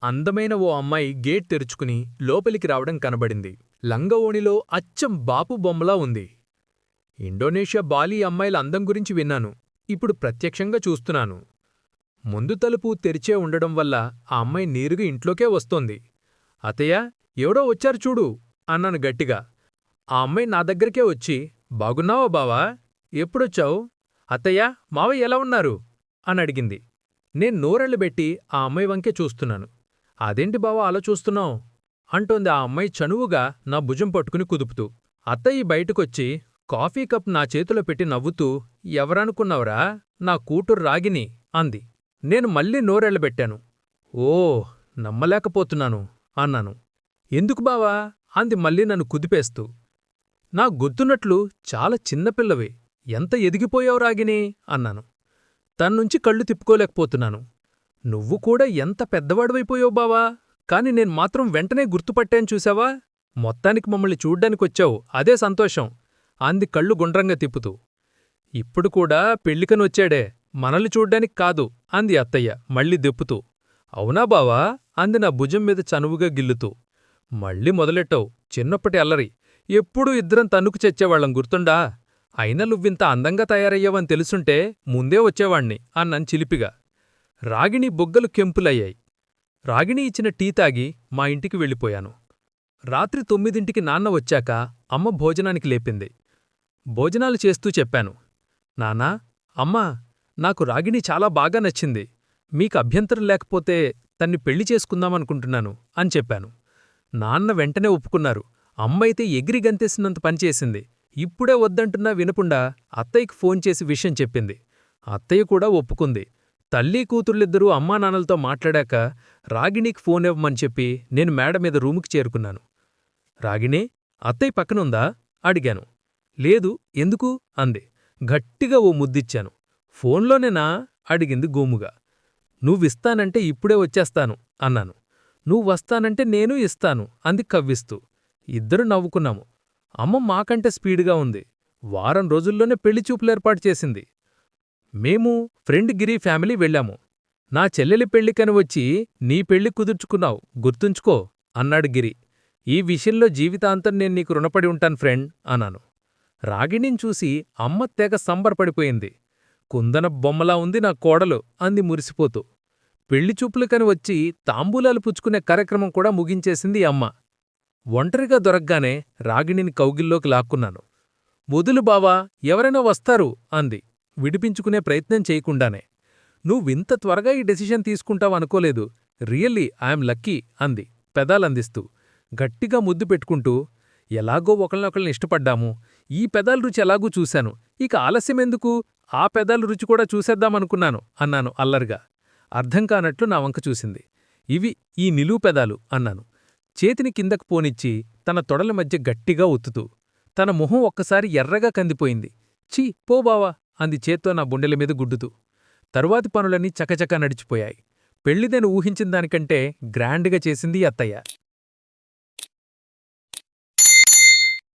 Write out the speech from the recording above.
అందమైన ఓ అమ్మాయి గేట్ తెరుచుకుని లోపలికి రావడం కనబడింది. లంగవోణిలో అచ్చం బాపు బొమ్మలా ఉంది. ఇండోనేషియా బాలీ అమ్మాయిల అందం గురించి విన్నాను. ఇప్పుడు ప్రత్యక్షంగా చూస్తున్నాను. ముందు తలుపు తెరిచే ఉండడం వల్ల ఆ అమ్మాయి నేరుగా ఇంట్లోకే వస్తోంది. అతయ్య, ఎవడో వచ్చారు చూడు అన్నాను గట్టిగా. ఆ అమ్మాయి నా దగ్గరకే వచ్చి, బాగున్నావా బావా? ఎప్పుడొచ్చావు? అత్తయ్య, మావయ్య ఎలా ఉన్నారు అని అడిగింది. నేను నోరెళ్లబెట్టి ఆ అమ్మాయి వంకే చూస్తున్నాను. అదేంటి బావా అలా చూస్తున్నావు అంటోంది ఆ అమ్మాయి చనువుగా నా భుజం పట్టుకుని కుదుపుతూ. అత్తయ్య బయటకొచ్చి కాఫీ కప్ నా చేతిలో పెట్టి నవ్వుతూ, ఎవరనుకున్నావురా, నా కూతురు రాగిని అంది. నేను మళ్ళీ నోరెళ్లబెట్టాను. ఓ, నమ్మలేకపోతున్నాను అన్నాను. ఎందుకు బావా అంది మళ్ళీ నన్ను కుదిపేస్తూ. నా గుర్తున్నట్లు చాలా చిన్నపిల్లవి, ఎంత ఎదిగిపోయావు రాగిని అన్నాను. తన్నుంచి కళ్ళు తిప్పుకోలేకపోతున్నాను. నువ్వు కూడా ఎంత పెద్దవాడివైపోయావు బావా, కాని నేను మాత్రం వెంటనే గుర్తుపట్టాను చూశావా? మొత్తానికి మమ్మల్ని చూడ్డానికొచ్చావు, అదే సంతోషం అంది కళ్ళు గుండ్రంగా తిప్పుతూ. ఇప్పుడు కూడా పెళ్ళికనొచ్చాడే, మనల్ని చూడ్డానికి కాదు అంది అత్తయ్య మళ్ళీ దెప్పుతూ. అవునా బావా అంది నా భుజం మీద చనువుగా గిల్లుతూ. మళ్ళీ మొదలెట్టావు చిన్నప్పటి అల్లరి. ఎప్పుడూ ఇద్దరం తన్నుకు చెచ్చేవాళ్లం గుర్తుండా? అయినా నువ్వింత అందంగా తయారయ్యావని తెలుసుంటే ముందే వచ్చేవాణ్ణి అన్నాను చిలిపిగా. రాగిణి బొగ్గలు కెంపులయ్యాయి. రాగిణి ఇచ్చిన టీ తాగి మా ఇంటికి వెళ్ళిపోయాను. రాత్రి 9ంటికి నాన్న వచ్చాక అమ్మ భోజనానికి లేపింది. భోజనాలు చేస్తూ చెప్పాను. నాన్నా, అమ్మా, నాకు రాగిణి చాలా బాగా నచ్చింది. మీకు అభ్యంతరం లేకపోతే తన్ని పెళ్లి చేసుకుందామనుకుంటున్నాను అని చెప్పాను. నాన్న వెంటనే ఒప్పుకున్నారు. అమ్మైతే ఎగిరి గంతేసినంత పనిచేసింది. ఇప్పుడే వద్దంటున్నా వినకుండా అత్తయ్యకి ఫోన్ చేసి విషయం చెప్పింది. అత్తయ్య కూడా ఒప్పుకుంది. తల్లీ కూతుర్లిద్దరూ అమ్మానాన్నలతో మాట్లాడాక రాగిణికి ఫోన్ ఇవ్వమని చెప్పి నేను మేడ మీద రూముకి చేరుకున్నాను. రాగిణీ, అత్తయ్య పక్కనుందా అడిగాను. లేదు, ఎందుకు అంది. గట్టిగా ఓ ముద్దిచ్చాను. ఫోన్లోనేనా అడిగింది గోముగా. నువ్విస్తానంటే ఇప్పుడే వచ్చేస్తాను అన్నాను. నువ్వస్తానంటే నేనూ ఇస్తాను అంది కవ్విస్తూ. ఇద్దరు నవ్వుకున్నాము. అమ్మ మాకంటే స్పీడుగా ఉంది. వారం రోజుల్లోనే పెళ్లిచూపులేర్పాటు చేసింది. మేము ఫ్రెండ్ గిరి ఫ్యామిలీ వెళ్ళాము. నా చెల్లెలి పెళ్లికని వచ్చి నీ పెళ్లి కుదుర్చుకున్నావు, గుర్తుంచుకో అన్నాడు గిరి. ఈ విషయంలో జీవితాంతం నేను నీకు రుణపడి ఉంటాను ఫ్రెండ్ అన్నాను. రాగిణిని చూసి అమ్మ తెగ సంబరపడిపోయింది. కుందన బొమ్మలా ఉంది నా కోడలు అంది మురిసిపోతూ. పెళ్లిచూపులకని వచ్చి తాంబూలాలు పుచ్చుకునే కార్యక్రమం కూడా ముగించేసింది అమ్మ. ఒంటరిగా దొరగ్గానే రాగిణిని కౌగిల్లోకి లాక్కున్నాను. వదులు బావా, ఎవరైనా వస్తారు అంది విడిపించుకునే ప్రయత్నం చేయకుండానే. నువ్వింత త్వరగా ఈ డెసిషన్ తీసుకుంటావనుకోలేదు. రియల్లీ ఐఎమ్ లక్కీ అంది పెదాలందిస్తూ. గట్టిగా ముద్దు పెట్టుకుంటూ, ఎలాగో ఒకళ్ళనొకళ్ళని ఇష్టపడ్డాము. ఈ పెదాల రుచి ఎలాగూ చూశాను. ఇక ఆలస్యమెందుకు, ఆ పెదాల రుచి కూడా చూసేద్దామనుకున్నాను అన్నాను అల్లరిగా. అర్థం కానట్లు నా వంక చూసింది. ఇవి ఈ నిలువు పెదాలు అన్నాను చేతిని కిందకు పోనిచ్చి తన తొడల మధ్య గట్టిగా ఒత్తుతూ. తన మొహం ఒక్కసారి ఎర్రగా కందిపోయింది. ఛీ, పో బావా అంది చేత్తో నా బుండెల మీద గుడ్డుతూ. తరువాతి పనులన్నీ చకచకా నడిచిపోయాయి. పెళ్లిదేను ఊహించిన దానికంటే గ్రాండ్గా చేసింది అత్తయ్య.